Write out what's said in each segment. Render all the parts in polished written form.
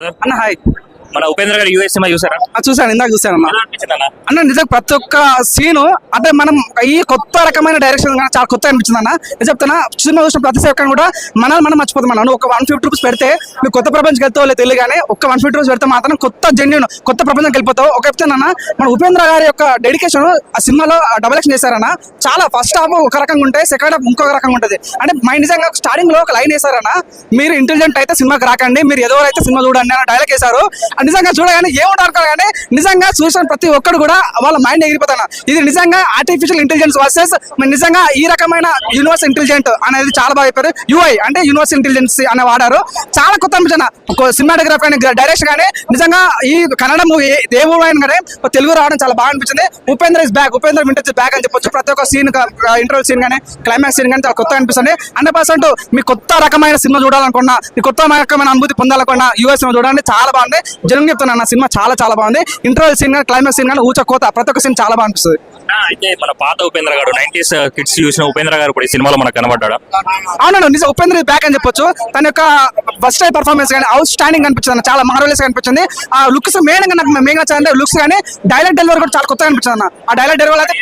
అన్న హాయ్. మన ఉపేంద్ర గారు యూఎస్ సినిమా చూసారా? చూసాను, ఇందాక చూసాను అన్న. ఎలా అనిపించింది అన్న? అన్న నిజంగా ప్రతి ఒక్క సీను అంటే మనం ఈ కొత్త రకమైన డైరెక్షన్ చాలా కొత్త అనిపించింది అన్న. నేను చెప్తున్నా, సినిమా చూసిన ప్రతి సెకండ్ కూడా మనం మర్చిపోతాం అన్న. నువ్వు ఒక 150 రూపీస్ పెడితే నువ్వు కొత్త ప్రపంచంకి వెళ్తావు లేదు తెలియదు, కానీ ఒక్క 150 రూపీస్ పెడితే మాత్రం కొత్త జెన్యున్ కొత్త ప్రపంచంకి వెళ్ళిపోతావు. ఒక చెప్తానన్న, మన ఉపేంద్ర గారి యొక్క డెడికేషన్ ఆ సినిమాలో డబల్ యాక్షన్ చేశారన్న. చాలా ఫస్ట్ హాఫ్ ఒక రకంగా ఉంటే సెకండ్ హాఫ్ ఇంకొక రకంగా ఉంటుంది. అంటే మా నిజంగా స్టార్టింగ్ లో ఒక లైన్ వేశారన్న, మీరు ఇంటెలిజెంట్ అయితే సినిమాకి రాకండి, మీరు ఏదో అయితే సినిమా చూడండి అన్న డైలాగ్ వేశారు. నిజంగా చూడగానే ఏముంటారు కానీ నిజంగా చూసిన ప్రతి ఒక్కడు కూడా వాళ్ళ మైండ్ ఎగిరిపోతాను. ఇది నిజంగా ఆర్టిఫిషియల్ ఇంటెలిజెన్స్ వర్సెస్ నిజంగా ఈ రకమైన యూనివర్స్ ఇంటెలిజెంట్ అనేది చాలా బాగా చెప్పారు. యూఐ అంటే యూనివర్స్ ఇంటెలిజెన్స్ అనే వాడారు. చాలా కొత్త అనిపించిన సినిమాటోగ్రాఫ్ కానీ డైరెక్షన్ కానీ నిజంగా ఈ కన్నడ మూవీ దేవుడు అయిన కానీ తెలుగు రావడం చాలా బాగా అనిపించింది. Upendra is back, Upendra vintage back అని చెప్పొచ్చు. ప్రతి ఒక్క సీన్, ఇంటర్వ్యూ సీన్ కానీ క్లైమాక్స్ సీన్ కానీ చాలా కొత్త అనిపిస్తుంది. 100% మీ కొత్త రకమైన సినిమా చూడాలనుకున్నా, మీ కొత్త రకమైన అనుభూతి పొందాలనుకున్నా యూఎస్ సినిమా చూడాలని చాలా బాగుంది. జనం చెప్తున్నాను, సినిమా చాలా చాలా బాగుంది. ఇంటర్వ్యూ సీన్ కానీ క్లైమాక్స్ సీన్ కానీ ఊచ కోత ప్రతి ఒక్క సీన్ చాలా బాగా అనిపిస్తుంది. అయితే మన పాత ఉపేంద్ర గారు 90s కిడ్స్ చూసిన ఉపేంద్ర గారు ఇప్పుడు ఈ సినిమాలో మనకు కనబడ్డా? అవునండి, నిజం ఉపేంద్ర బ్యాక్ అని చెప్పొచ్చు. తన యొక్క ఫస్ట్ టైం పర్ఫార్మెన్స్ కానీ అవుట్ స్టాండింగ్ అనిపించింది, చాలా మార్వెలస్ అనిపించింది. ఆ లుక్స్ మెయిన్ గా నాకు మెయిన్ నచ్చింది లుక్స్ కానీ డైలాగ్ డెలివరీ కూడా చాలా కొత్తగా అనిపించింది అన్న. ఆ డైలాగ్ డెలివరీ అయితే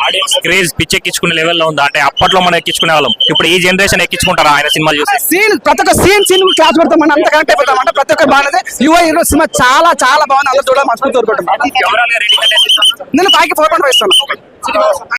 ఆడియన్స్ క్రేజ్ పిచ్చెక్కించుకునే లెవెల్లో ఉందా? అంటే అప్పట్లో మనం ఎక్కించుకునే వాళ్ళం, ఇప్పుడు ఈ జనరేషన్ ఎక్కించుకుంటారా ఆయన సినిమాలు చూసి? సీన్ ప్రతి ఒక్క సీన్ క్లాస్ పెడతామని అంత కనెక్ట్ అయిపోతాం అంటే ప్రతి ఒక్క బాగుంది. యుఐ సినిమా చాలా చాలా బాగుంది. అందరూ చూడాలి, మనస్ఫూర్తి కోరుకుంటున్నాను. ఓవరాల్ గా రేటింగ్ అంటే నేను 5కి 4.5 ఇస్తాను.